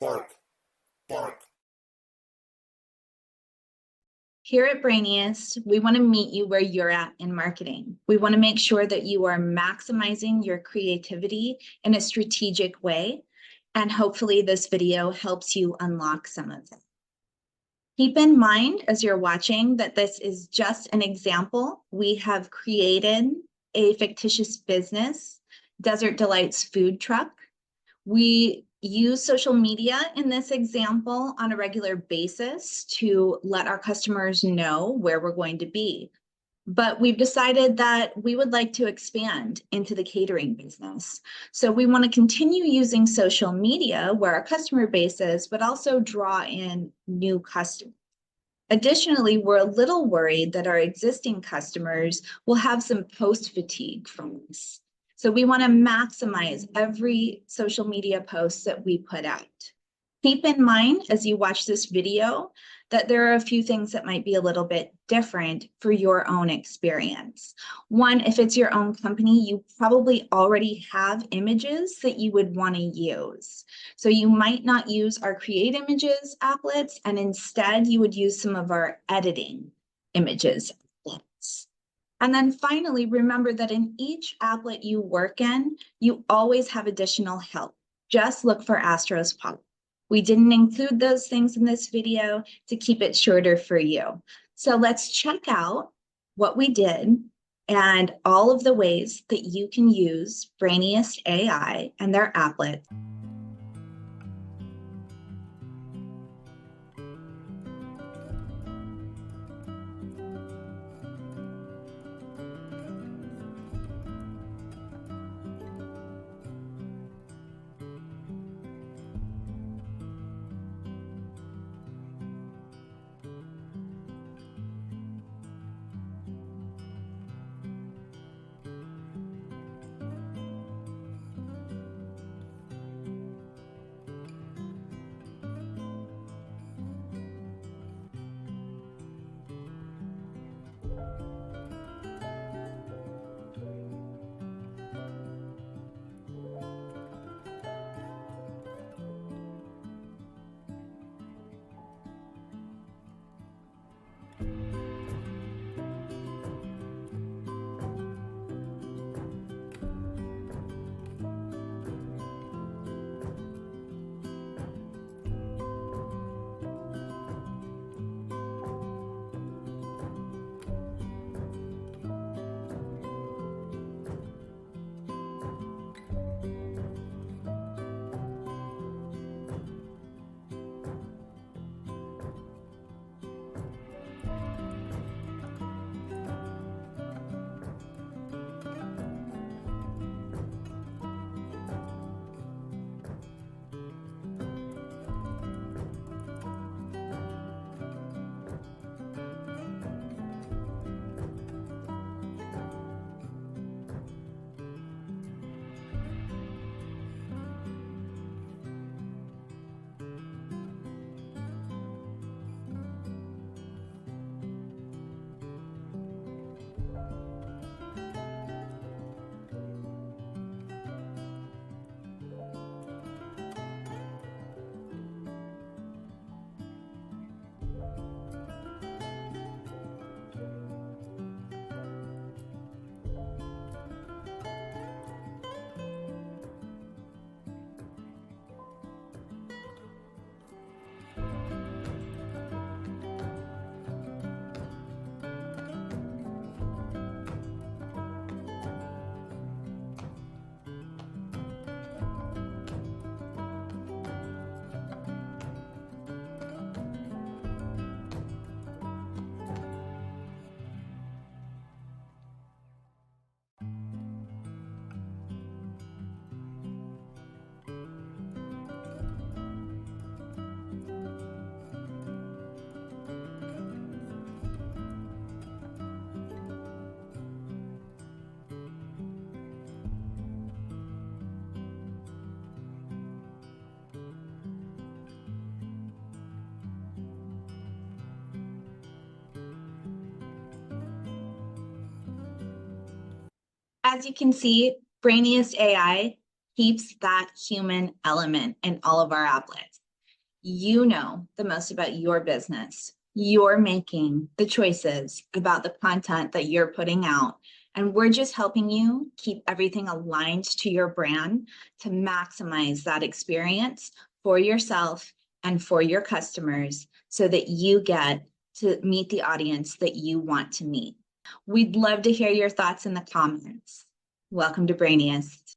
bark, bark. Here at Brainiest, we want to meet you where you're at in marketing. We want to make sure that you are maximizing your creativity in a strategic way, and hopefully this video helps you unlock some of it. Keep in mind as you're watching that this is just an example. We have created a fictitious business, Desert Delights Food Truck. We use social media in this example on a regular basis to let our customers know where we're going to be. But we've decided that we would like to expand into the catering business. So we want to continue using social media where our customer base is, but also draw in new customers. Additionally, we're a little worried that our existing customers will have some post fatigue from this. So we want to maximize every social media post that we put out. Keep in mind as you watch this video that there are a few things that might be a little bit different for your own experience. One, if it's your own company, you probably already have images that you would want to use. So you might not use our Create Images applets, and instead you would use some of our editing images applets. And then finally, remember that in each applet you work in, you always have additional help. Just look for Astro's Pop. We didn't include those things in this video to keep it shorter for you. So let's check out what we did and all of the ways that you can use Brainiest AI and their applet. As you can see, Brainiest AI keeps that human element in all of our applets. You know the most about your business. You're making the choices about the content that you're putting out. And we're just helping you keep everything aligned to your brand to maximize that experience for yourself and for your customers so that you get to meet the audience that you want to meet. We'd love to hear your thoughts in the comments. Welcome to Brainiest.